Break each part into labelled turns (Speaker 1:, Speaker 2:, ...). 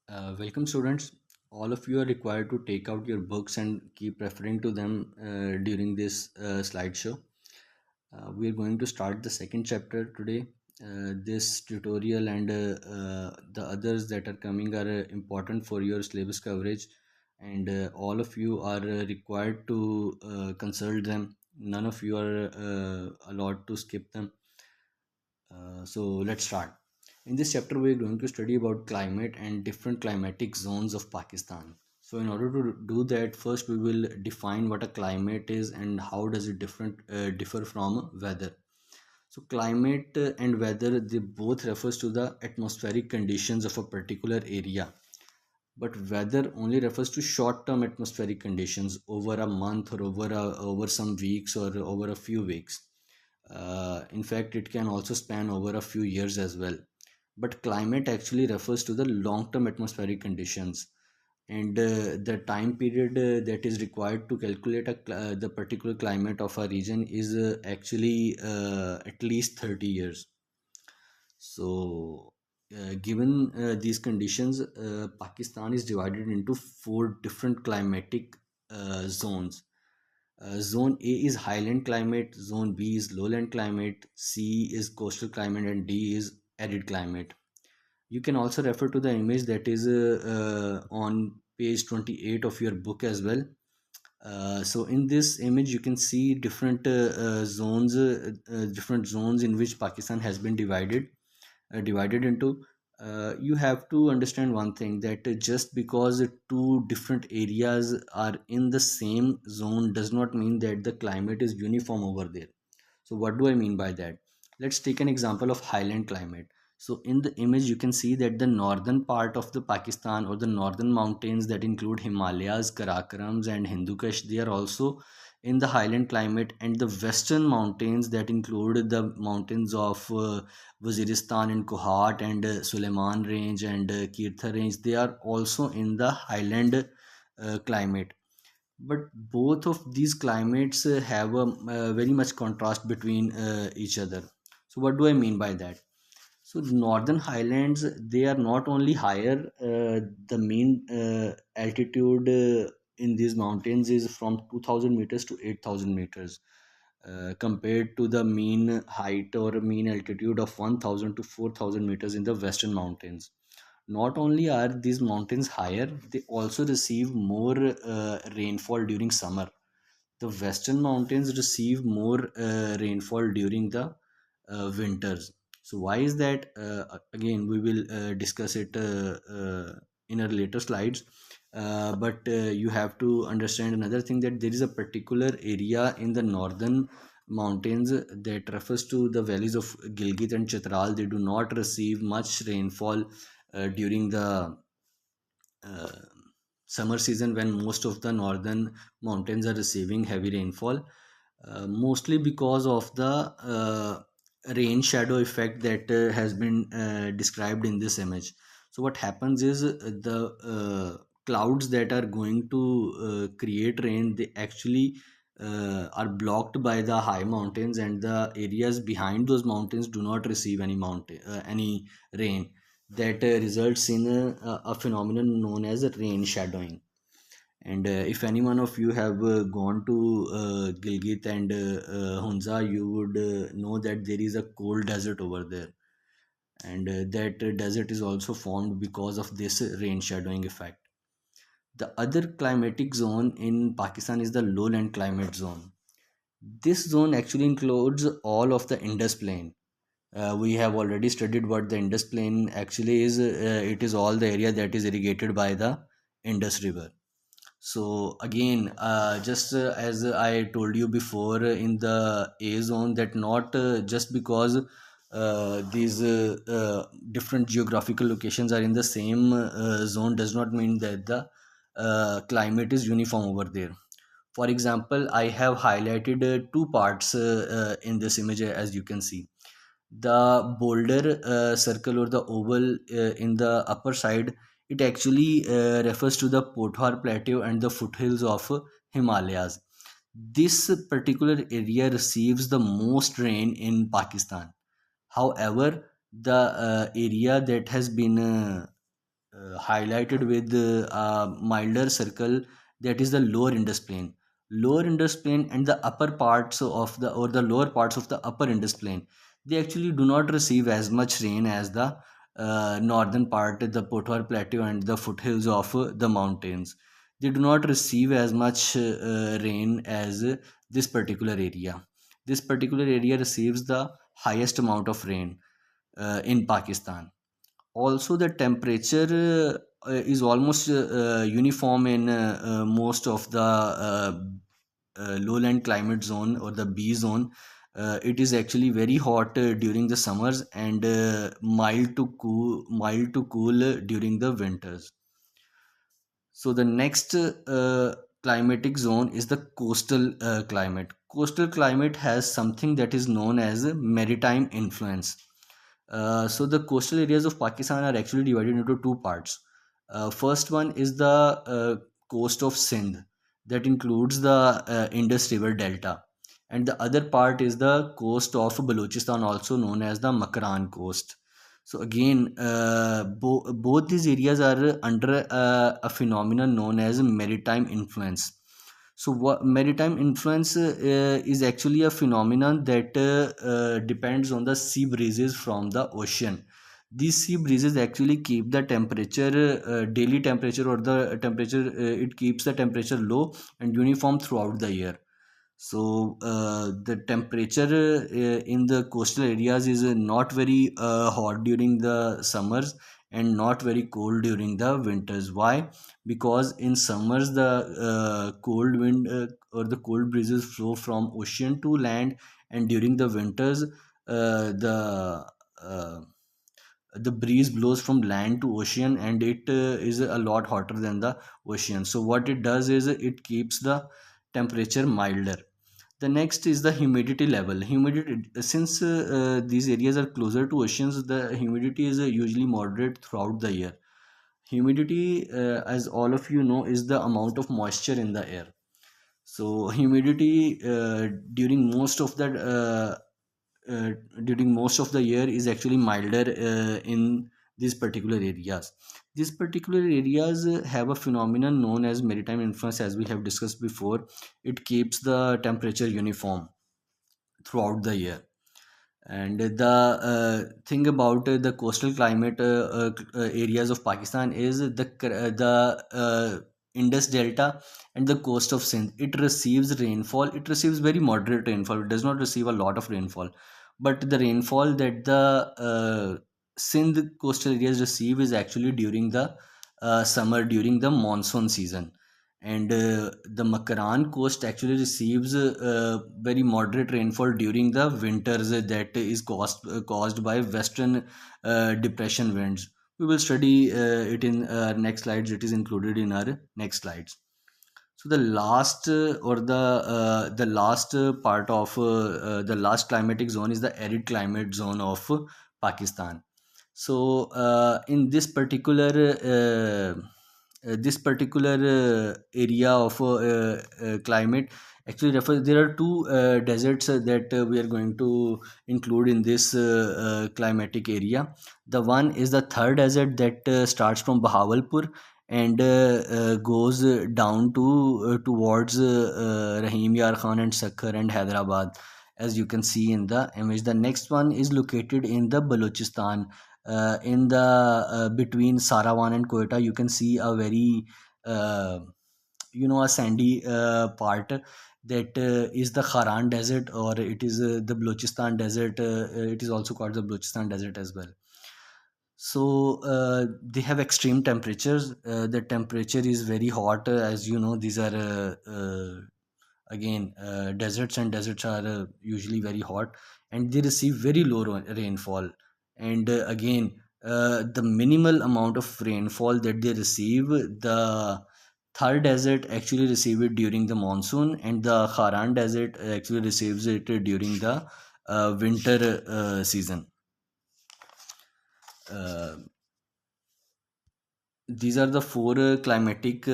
Speaker 1: Welcome, students. All of you are required to take out your books and keep referring to them during this slideshow. We are going to start the second chapter today. This tutorial and the others that are coming are important for your syllabus coverage, and all of you are required to consult them. None of you are allowed to skip them. So let's start. In this chapter, we are going to study about climate and different climatic zones of Pakistan. So in order to do that, first we will define what a climate is and how does it differ from weather. So climate and weather, they both refers to the atmospheric conditions of a particular area, but weather only refers to short term atmospheric conditions over a month or over some weeks or over a few weeks. In fact, it can also span over a few years as well. But climate actually refers to the long term atmospheric conditions, and the time period that is required to calculate the particular climate of a region is actually at least 30 years. So, given these conditions, Pakistan is divided into four different climatic zones. Zone A is highland climate, Zone B is lowland climate, C is coastal climate, and D is arid climate. You can also refer to the image that is on page 28 of your book as well. So in this image, you can see different zones in which Pakistan has been divided into. You have to understand one thing, that just because two different areas are in the same zone does not mean that the climate is uniform over there. So what do I mean by that? Let's take an example of highland climate. So in the image, you can see that the northern part of the Pakistan, or the northern mountains that include Himalayas, Karakorams, and Hindu Kush, they are also in the highland climate, and the western mountains that include the mountains of Waziristan and Kohat and Suleiman Range and Kirtha Range, they are also in the highland climate. But both of these climates have a very much contrast between each other. So what do I mean by that? So northern highlands, they are not only higher, the mean altitude in these mountains is from 2000 meters to 8000 meters, compared to the mean height or mean altitude of 1000 to 4000 meters in the western mountains. Not only are these mountains higher, they also receive more rainfall during summer. The western mountains receive more rainfall during the winters. So why is that? Again, we will discuss it in our later slides. But you have to understand another thing, that there is a particular area in the northern mountains that refers to the valleys of Gilgit and Chitral. They do not receive much rainfall during the uh, summer season, when most of the northern mountains are receiving heavy rainfall, mostly because of the rain shadow effect that has been described in this image. So what happens is, the clouds that are going to create rain, they actually are blocked by the high mountains, and the areas behind those mountains do not receive any rain. That results in a phenomenon known as rain shadowing. And if any one of you have gone to Gilgit and Hunza, you would know that there is a cold desert over there, and that desert is also formed because of this rain shadowing effect. The other climatic zone in Pakistan is the lowland climate zone. This zone actually includes all of the Indus Plain. We have already studied what the Indus Plain actually is. It is all the area that is irrigated by the Indus River. So again, just as I told you before, in the A zone, that not just because these different geographical locations are in the same zone does not mean that the climate is uniform over there. For example, I have highlighted two parts in this image, as you can see. The boulder circle or the oval in the upper side, it actually refers to the Pothar Plateau and the foothills of Himalayas. This particular area receives the most rain in Pakistan. However, the area that has been highlighted with a milder circle, that is the lower Indus plain. Lower Indus plain and the upper parts of the, or the lower parts of the upper Indus plain, they actually do not receive as much rain as the northern part, the Potwar Plateau and the foothills of the mountains. They do not receive as much rain as this particular area. This particular area receives the highest amount of rain in Pakistan. Also, the temperature is almost uniform in most of the lowland climate zone or the B zone. It is actually very hot during the summers and mild to cool during the winters. So the next climatic zone is the coastal climate. Coastal climate has something that is known as a maritime influence. So the coastal areas of Pakistan are actually divided into two parts. First one is the coast of Sindh, that includes the Indus River Delta, and the other part is the coast of Balochistan, also known as the Makran coast. So again, both these areas are under a phenomenon known as maritime influence. So, what maritime influence is actually a phenomenon that depends on the sea breezes from the ocean. These sea breezes actually keep the temperature, daily temperature, or the temperature, it keeps the temperature low and uniform throughout the year. So the temperature in the coastal areas is not very hot during the summers and not very cold during the winters. Why? Because in summers the cold wind or the cold breezes flow from ocean to land, and during the winters uh, the breeze blows from land to ocean, and it is a lot hotter than the ocean. So what it does is it keeps the temperature milder. The next is the humidity level. Humidity, since these areas are closer to oceans, the humidity is usually moderate throughout the year. Humidity, as all of you know, is the amount of moisture in the air. So humidity during most of the uh, during most of the year is actually milder in these particular areas. These particular areas have a phenomenon known as maritime influence, as we have discussed before. It keeps the temperature uniform throughout the year. And the thing about the coastal climate areas of Pakistan is the Indus Delta and the coast of Sindh. It receives rainfall. It receives very moderate rainfall. It does not receive a lot of rainfall, but the rainfall that the Sindh coastal areas receive is actually during the summer, during the monsoon season. And the Makaran coast actually receives very moderate rainfall during the winters that is caused by western depression winds. We will study it in next slides. It is included in our next slides. So the last the last part of the last climatic zone is the arid climate zone of Pakistan. So in this particular area of climate actually refers, there are two deserts that we are going to include in this climatic area. The one is the third desert that starts from Bahawalpur and goes down to towards Rahim Yar Khan and Sakkar and Hyderabad, as you can see in the image. The next one is located in the Balochistan, in the between Sarawan and Quetta. You can see a very uh, a sandy part that is the Kharan desert, or it is the Balochistan desert. It is also called the Balochistan desert as well. So they have extreme temperatures. The temperature is very hot. As you know, these are again deserts, and deserts are usually very hot, and they receive very low rainfall. And again, the minimal amount of rainfall that they receive, the third desert actually receive it during the monsoon, and the Kharan desert actually receives it during the winter season. Uh, these are the four climatic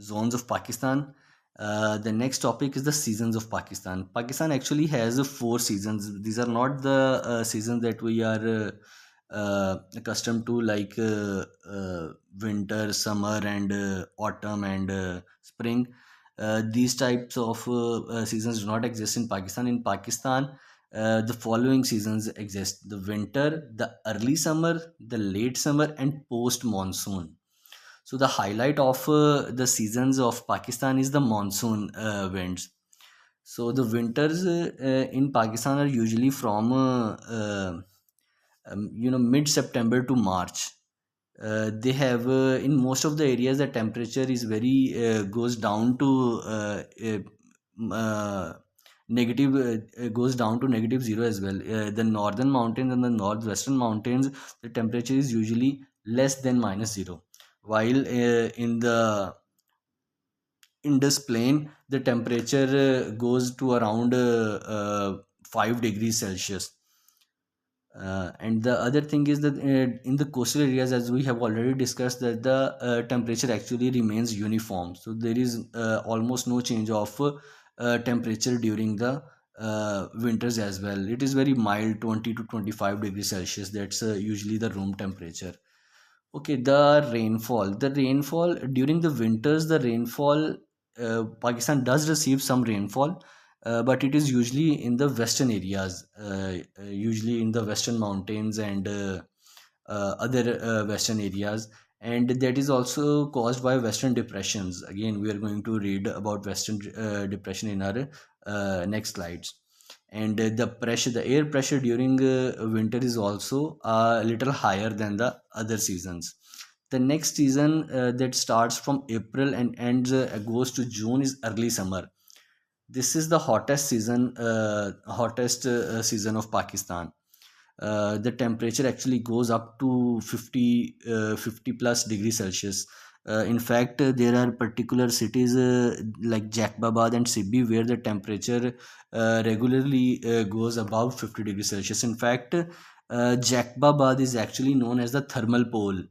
Speaker 1: zones of Pakistan. The next topic is the seasons of Pakistan. Pakistan actually has four seasons. These are not the seasons that we are accustomed to, like winter, summer, and autumn and spring. These types of seasons do not exist in Pakistan. In Pakistan, the following seasons exist: the winter, the early summer, the late summer, and post monsoon. So the highlight of the seasons of Pakistan is the monsoon winds. So the winters in Pakistan are usually from mid September to March. They have in most of the areas the temperature is very goes down to uh, negative goes down to -0 as well. The northern mountains and the northwestern mountains, the temperature is usually less than -0, while in the Indus Plain the temperature goes to around 5 degrees Celsius. And the other thing is that in the coastal areas, as we have already discussed, that the temperature actually remains uniform. So there is almost no change of temperature during the winters as well. It is very mild, 20 to 25 degrees Celsius. That's usually the room temperature. Okay, the rainfall. The rainfall during the winters, the rainfall, Pakistan does receive some rainfall, but it is usually in the western areas, usually in the western mountains and other western areas. And that is also caused by western depressions. Again, we are going to read about western depression in our next slides. And the air pressure during winter is also a little higher than the other seasons. The next season that starts from April and ends goes to June is early summer. This is the hottest season of Pakistan. The temperature actually goes up to 50 plus degrees Celsius. In fact, there are particular cities like Jackbabad and Sibbi where the temperature regularly goes above 50 degrees Celsius. In fact, Jackbabad is actually known as the thermal pole.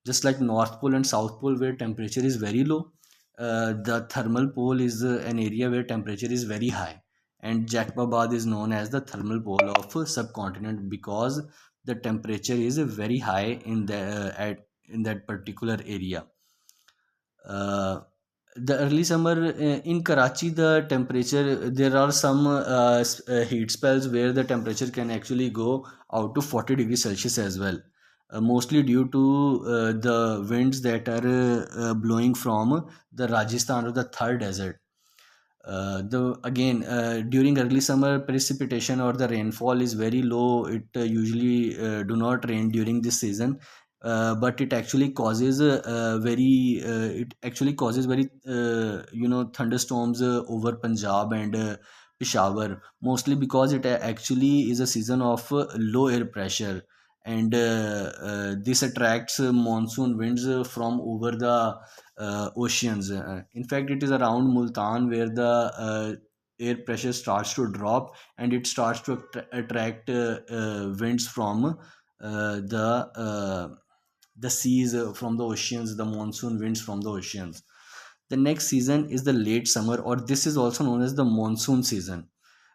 Speaker 1: Just like North Pole and South Pole, where temperature is very low, the thermal pole is an area where temperature is very high. And Jackbabad is known as the thermal pole of subcontinent because the temperature is very high in that particular area. Uh, the early summer in Karachi, the temperature, there are some heat spells where the temperature can actually go out to 40 degrees Celsius as well. Mostly due to the winds that are blowing from the Rajasthan or the Thar Desert. The again During early summer, precipitation or the rainfall is very low. It usually do not rain during this season, but it actually causes very thunderstorms over Punjab and Peshawar, mostly because it actually is a season of low air pressure, and this attracts monsoon winds from over the oceans. In fact, it is around Multan where the air pressure starts to drop, and it starts to attract winds from the seas, from the oceans, the monsoon winds from the oceans. The next season is the late summer, or this is also known as the monsoon season.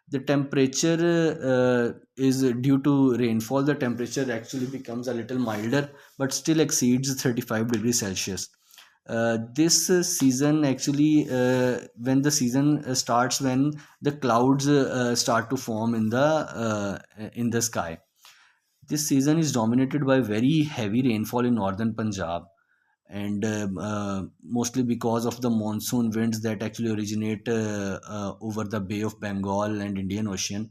Speaker 1: The temperature is due to rainfall. The temperature actually becomes a little milder, but still exceeds 35 degrees Celsius. This season actually when the season starts when the clouds start to form in the sky. This season is dominated by very heavy rainfall in northern Punjab, and mostly because of the monsoon winds that actually originate over the Bay of Bengal and Indian Ocean.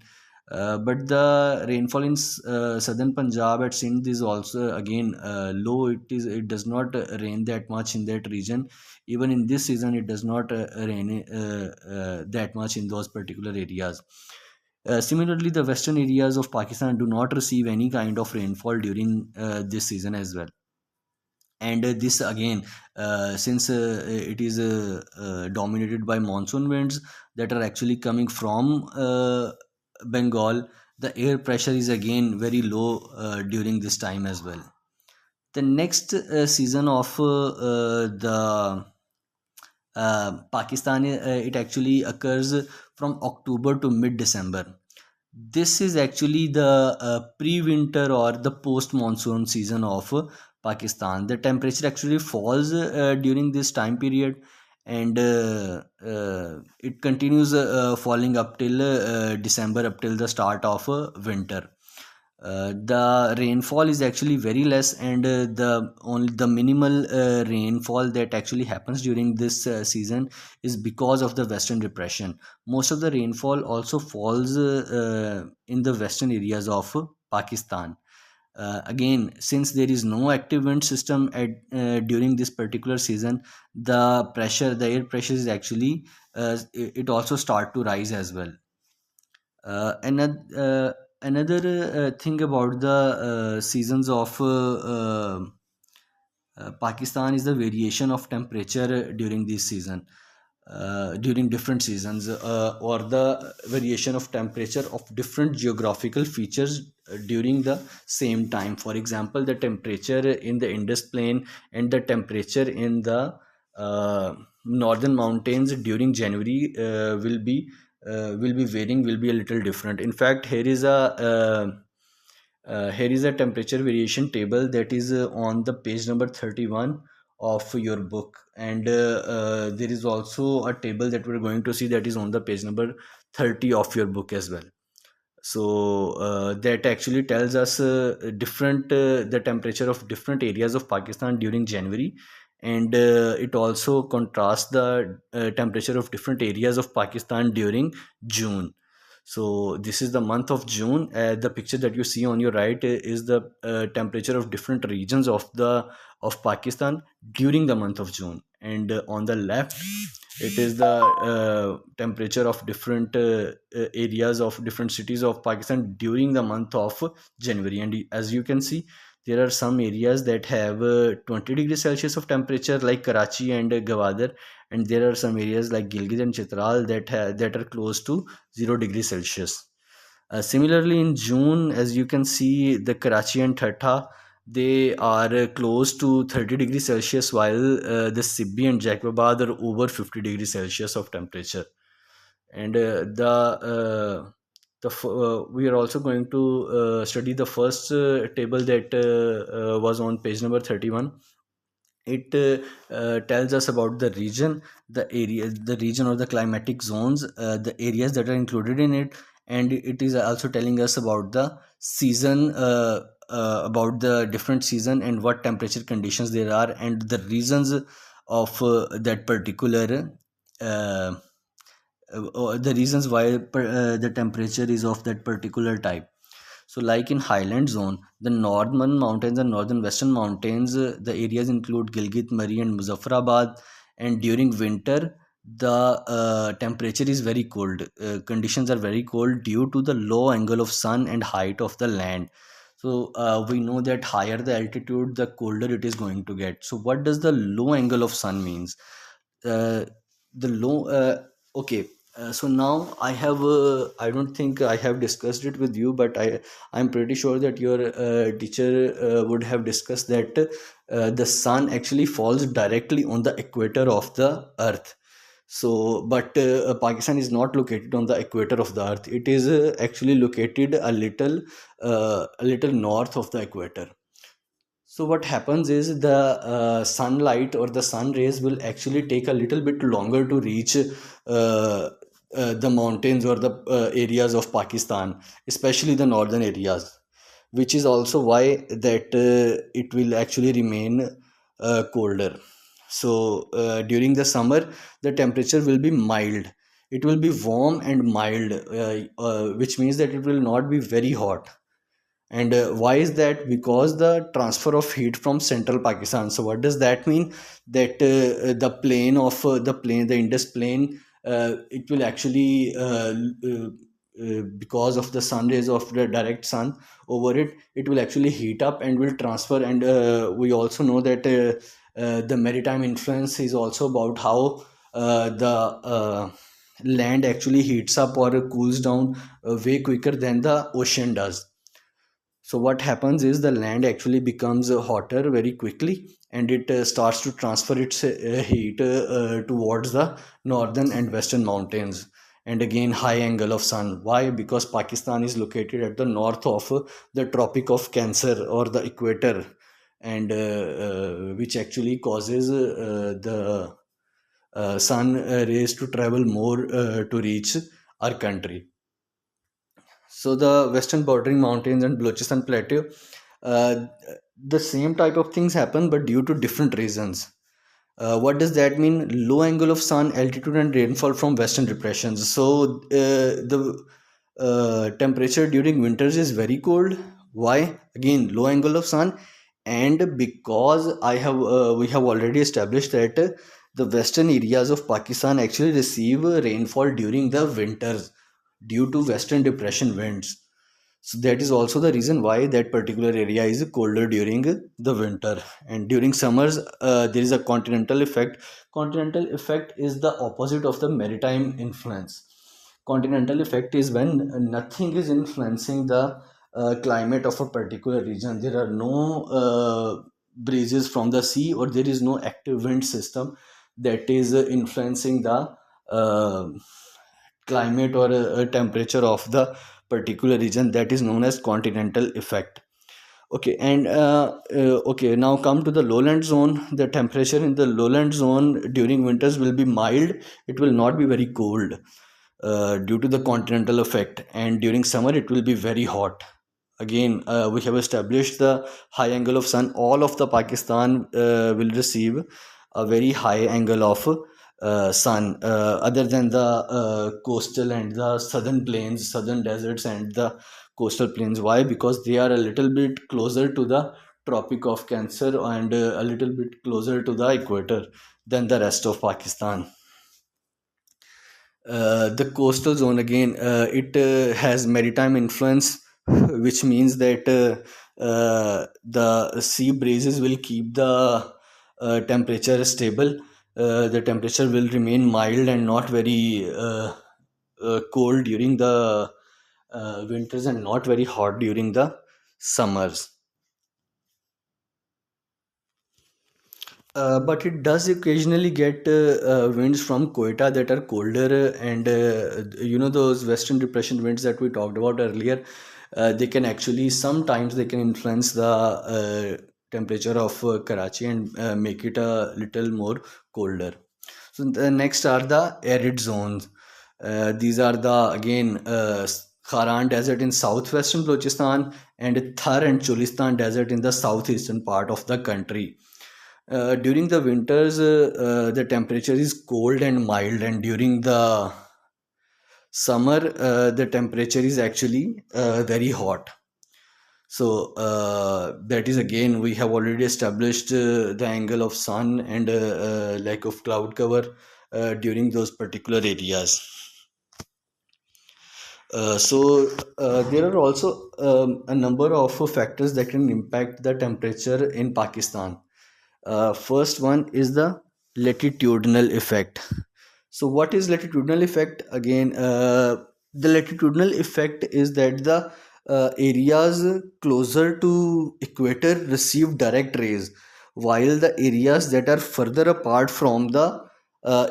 Speaker 1: But the rainfall in southern Punjab at Sindh is also again low. It does not rain that much in that region. Even in this season, it does not rain that much in those particular areas. Similarly, the western areas of Pakistan do not receive any kind of rainfall during this season as well. And this again, since it is dominated by monsoon winds that are actually coming from Bengal, the air pressure is again very low during this time as well. The next season of the Pakistan, it actually occurs from October to mid December. This is actually the pre-winter or the post-monsoon season of Pakistan. The temperature actually falls during this time period, and it continues falling up till December, up till the start of winter. The rainfall is actually very less, and the minimal rainfall that actually happens during this season is because of the western depression. Most of the rainfall also falls in the western areas of Pakistan. Again, since there is no active wind system at during this particular season, the air pressure is actually it also start to rise as well. Another thing about the seasons of Pakistan is the variation of temperature during this season, during different seasons, or the variation of temperature of different geographical features during the same time. For example, the temperature in the Indus Plain and the temperature in the northern mountains during January will be varying, will be a little different. In fact, here is a temperature variation table that is on the page number 31 of your book, and there is also a table that we're going to see that is on the page number 30 of your book as well. So that actually tells us different the temperature of different areas of Pakistan during January, and it also contrasts the temperature of different areas of Pakistan during June. So this is the month of June. The picture that you see on your right is the temperature of different regions of Pakistan during the month of June, and on the left it is the temperature of different areas of different cities of Pakistan during the month of January. And as you can see, there are some areas that have 20 degrees Celsius of temperature, like Karachi and Gwadar, and there are some areas like Gilgit and Chitral that are close to 0 degrees Celsius. Similarly, in June, as you can see, the Karachi and Thatta, they are close to 30 degrees Celsius, while the Sibbi and Jacobabad are over 50 degrees Celsius of temperature. And we are also going to study the first table that was on page number 31. It tells us about the region, the region or the climatic zones, the areas that are included in it, and it is also telling us about the season, about the different season and what temperature conditions there are, and the reasons of that particular the reasons why the temperature is of that particular type. So, like in Highland Zone, the northern mountains and northern western mountains, the areas include Gilgit, Murree, and Muzaffarabad. And during winter, the temperature is very cold. Conditions are very cold due to the low angle of sun and height of the land. So we know that higher the altitude, the colder it is going to get. So what does the low angle of sun means? Uh, the low. Okay. So now I don't think I have discussed it with you, but I'm pretty sure that your teacher would have discussed that the sun actually falls directly on the equator of the earth. So, but Pakistan is not located on the equator of the earth. It is actually located a little north of the equator. So what happens is the sunlight or the sun rays will actually take a little bit longer to reach the mountains or the areas of Pakistan, especially the northern areas, which is also why that it will actually remain colder. So during the summer, the temperature will be mild. It will be warm and mild, which means that it will not be very hot. And why is that? Because the transfer of heat from central Pakistan. So what does that mean? That the Indus plain, it will actually because of the sun rays of the direct sun over it, it will actually heat up and will transfer. And we also know that the maritime influence is also about how the land actually heats up or cools down way quicker than the ocean does. So what happens is the land actually becomes hotter very quickly, and it starts to transfer its heat towards the northern and western mountains. and again high angle of sun. Why? Because Pakistan is located at the north of the tropic of Cancer or the equator, and which actually causes the sun rays to travel more to reach our country. So the western bordering mountains and Balochistan plateau, uh, the same type of things happen, but due to different reasons. What does that mean? Low angle of sun, altitude, and rainfall from western depressions. So the temperature during winters is very cold. Why? Again, low angle of sun, and because we have already established that the western areas of Pakistan actually receive rainfall during the winters due to western depression winds. So that is also the reason why that particular area is colder during the winter. And during summers, there is a continental effect. Continental effect is the opposite of the maritime influence. Continental effect is when nothing is influencing the climate of a particular region. There are no breezes from the sea, or there is no active wind system that is influencing the uh, climate or a temperature of the particular region. That is known as continental effect. Okay, and okay, now come to the lowland zone. The temperature in the lowland zone during winters will be mild. It will not be very cold due to the continental effect, and during summer it will be very hot. Again, we have established the high angle of sun. All of the Pakistan will receive a very high angle of sun, other than the coastal and the southern plains, southern deserts, and the coastal plains. Why? Because they are a little bit closer to the tropic of Cancer and a little bit closer to the equator than the rest of Pakistan. The coastal zone, again, it has maritime influence, which means that the sea breezes will keep the temperature stable. The temperature will remain mild and not very cold during the winters, and not very hot during the summers. But it does occasionally get winds from Quetta that are colder, and those western depression winds that we talked about earlier. They can actually sometimes they can influence the temperature of Karachi and make it a little more colder. So the next are the arid zones. These are the again Kharan Desert in southwestern Balochistan and Thar and Cholistan Desert in the southeastern part of the country. During the winters, the temperature is cold and mild, and during the summer, the temperature is actually very hot. So that is, again, we have already established the angle of sun and lack of cloud cover during those particular areas. There are also a number of factors that can impact the temperature in Pakistan. First one is the latitudinal effect. So what is latitudinal effect? Again, the latitudinal effect is that the areas closer to equator receive direct rays, while the areas that are further apart from the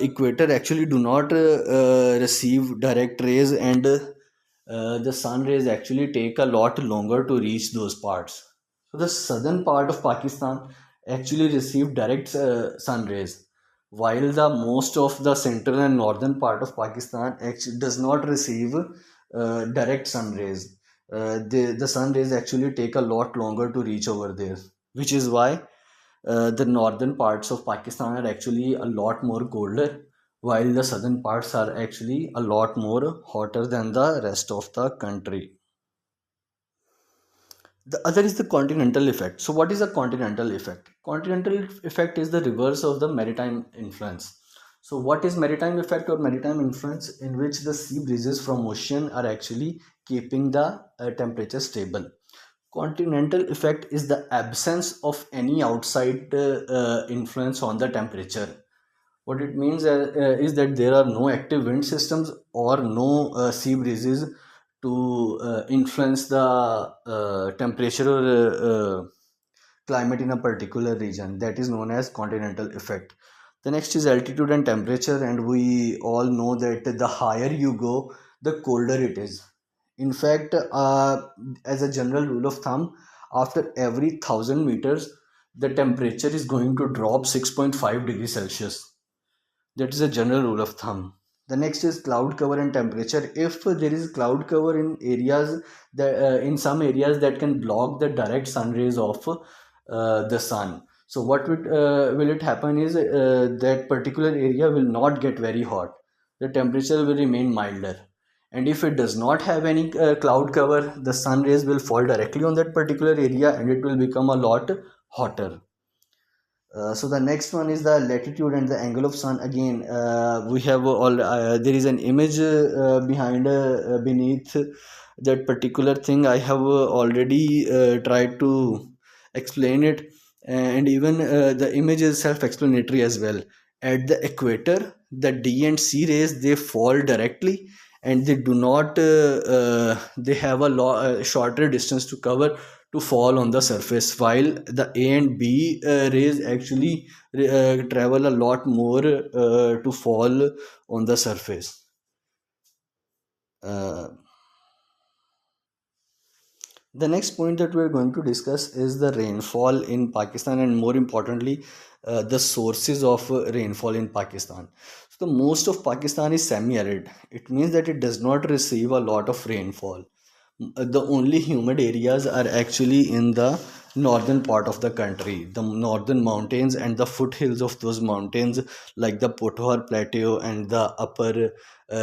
Speaker 1: equator actually do not receive direct rays, and the sun rays actually take a lot longer to reach those parts. So the southern part of Pakistan actually receive direct sun rays, while the most of the central and northern part of Pakistan actually does not receive direct sun rays. The sun rays actually take a lot longer to reach over there, which is why the northern parts of Pakistan are actually a lot more colder, while the southern parts are actually a lot more hotter than the rest of the country. The other is the continental effect. So, what is a continental effect? Continental effect is the reverse of the maritime influence. So, what is maritime effect or maritime influence? In which the sea breezes from ocean are actually keeping the temperature stable. Continental effect is the absence of any outside influence on the temperature. What it means is that there are no active wind systems or no sea breezes to influence the temperature or climate in a particular region. That is known as continental effect. The next is altitude and temperature, and we all know that the higher you go, the colder it is. In fact, as a general rule of thumb, after every 1,000 meters, the temperature is going to drop 6.5 degrees Celsius. That is a general rule of thumb. The next is cloud cover and temperature. If there is cloud cover in areas that in some areas that can block the direct sun rays of the sun, so what will it happen is that particular area will not get very hot. The temperature will remain milder. And if it does not have any cloud cover, the sun rays will fall directly on that particular area and it will become a lot hotter. So the next one is the latitude and the angle of sun. Again, we have all there is an image behind beneath that particular thing. I have already tried to explain it, and even the image is self-explanatory as well. At the equator, the D and C rays they fall directly, and they do not. They have a shorter distance to cover to fall on the surface, while the A and B rays actually travel a lot more to fall on the surface. uh, the next point that we're going to discuss is the rainfall in Pakistan, and more importantly the sources of rainfall in Pakistan. So the most of Pakistan is semi-arid. It means that it does not receive a lot of rainfall. The only humid areas are actually in the northern part of the country, the northern mountains and the foothills of those mountains, like the Pothwar Plateau and the upper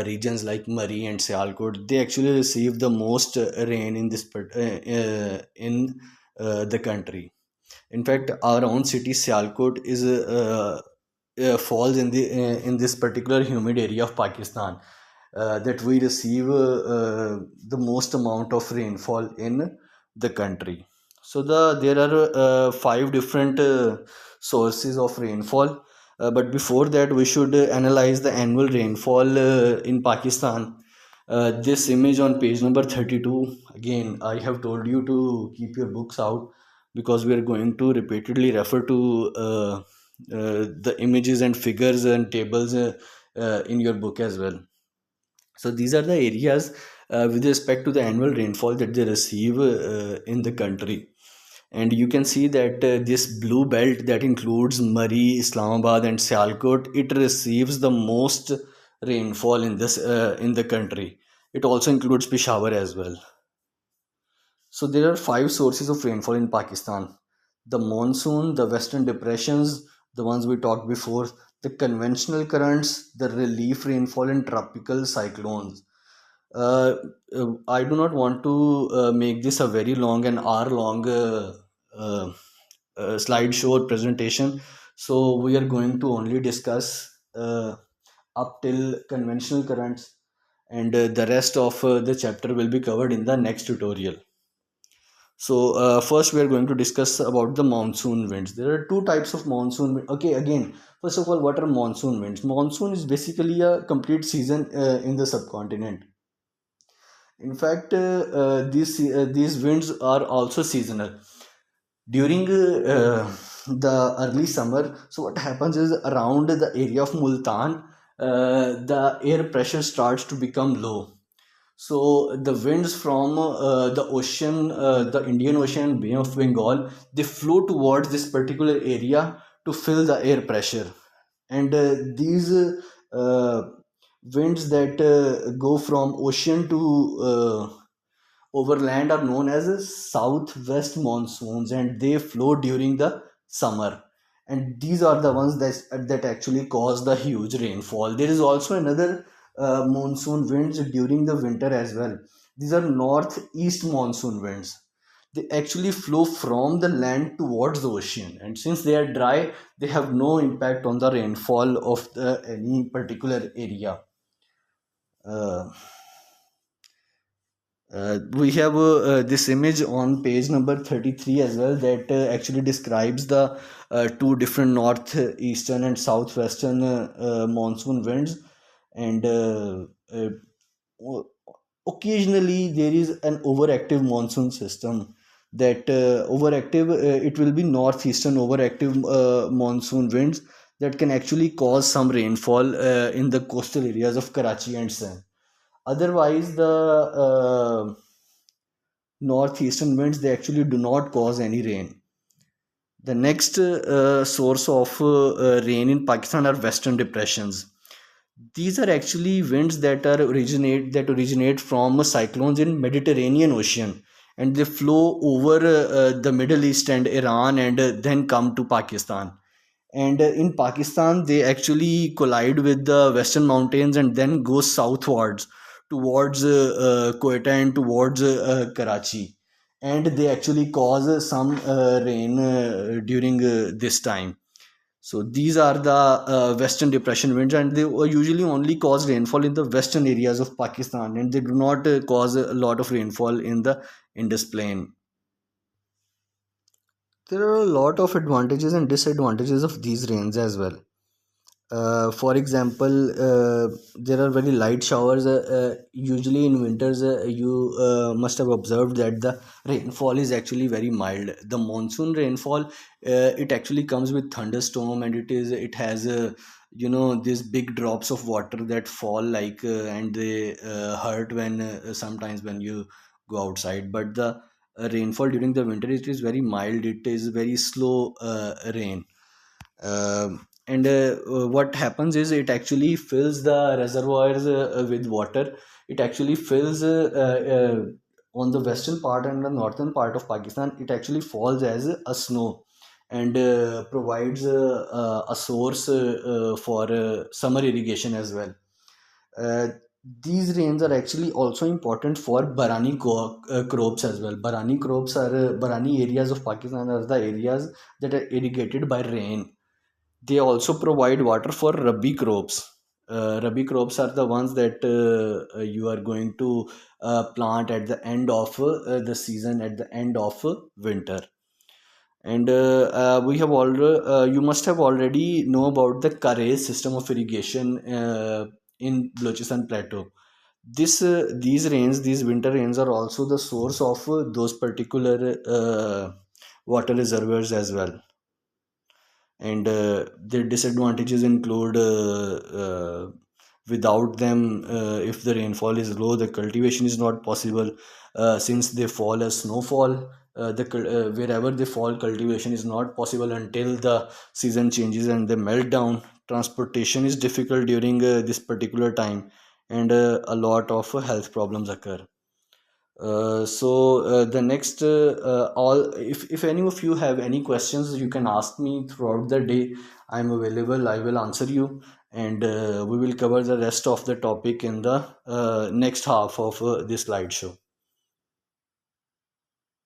Speaker 1: regions like Murree and Sialkot. They actually receive the most rain in in the country. In fact, our own city Sialkot is falls in this particular humid area of Pakistan, that we receive the most amount of rainfall in the country. So there are five different sources of rainfall. But before that, we should analyze the annual rainfall in Pakistan. This image on page number 32. Again, I have told you to keep your books out because we are going to repeatedly refer to the images and figures and tables in your book as well. So these are the areas with respect to the annual rainfall that they receive in the country. And you can see that this blue belt that includes Murree, Islamabad, and Sialkot, it receives the most rainfall in the country. It also includes Peshawar as well. So there are five sources of rainfall in Pakistan: the monsoon, the western depressions, the ones we talked before, the conventional currents, the relief rainfall, and tropical cyclones. uh, I do not want to make this a very long and hour long uh, slideshow or presentation. So we are going to only discuss up till conventional currents, and the rest of the chapter will be covered in the next tutorial. So first we are going to discuss about the monsoon winds. There are two types of okay, again, first of all, what are monsoon winds? Monsoon is basically a complete season in the subcontinent. In fact, these winds are also seasonal. During the early summer, so what happens is around the area of Multan, the air pressure starts to become low. So the winds from the ocean, the Indian Ocean and Bay of Bengal, they flow towards this particular area to fill the air pressure. And these winds that go from ocean to overland are known as southwest monsoons, and they flow during the summer. And these are the ones that actually cause the huge rainfall. There is also another monsoon winds during the winter as well. These are northeast monsoon winds. They actually flow from the land towards the ocean, and since they are dry, they have no impact on the rainfall of any particular area. uh, we have this image on page number 33 as well, that actually describes the two different northeastern and southwestern monsoon winds. And o- occasionally there is an overactive monsoon system. That overactive, it will be northeastern overactive monsoon winds that can actually cause some rainfall in the coastal areas of Karachi and Sindh. Otherwise, the northeastern winds, they actually do not cause any rain. The next source of rain in Pakistan are western depressions. These are actually winds that originate from cyclones in Mediterranean Ocean, and they flow over the Middle East and Iran, and then come to Pakistan. And in Pakistan, they actually collide with the western mountains and then go southwards towards Quetta and towards Karachi, and they actually cause some rain during this time. So these are the western depression winds, and they usually only cause rainfall in the western areas of Pakistan, and they do not cause a lot of rainfall in the Indus Plain. There are a lot of advantages and disadvantages of these rains as well. For example, there are very light showers. Usually in winters, you must have observed that the rainfall is actually very mild. The monsoon rainfall, it actually comes with thunderstorm, and it has these big drops of water that fall and they hurt when sometimes when you go outside. But the rainfall during the winter, it is very mild. It is very slow rain. And What happens is it actually fills the reservoirs with water. It actually fills on the western part and the northern part of Pakistan. It actually falls as a snow, and provides a source for summer irrigation as well. uh, these rains are actually also important for crops as well. Barani areas of Pakistan are the areas that are irrigated by rain. They also provide water for rabi crops. Rabi crops are the ones that you are going to plant at the end of the season, at the end of winter. And we have already You must have already know about the Karez system of irrigation in Balochistan Plateau. These winter rains are also the source of those particular water reservoirs as well. And their disadvantages include without them, if the rainfall is low, the cultivation is not possible. Since they fall as snowfall, wherever they fall, cultivation is not possible until the season changes and they melt down. Transportation is difficult during this particular time, and a lot of health problems occur. The next all if any of you have any questions, you can ask me throughout the day. I'm available, I will answer you, and we will cover the rest of the topic in the next half of this slideshow.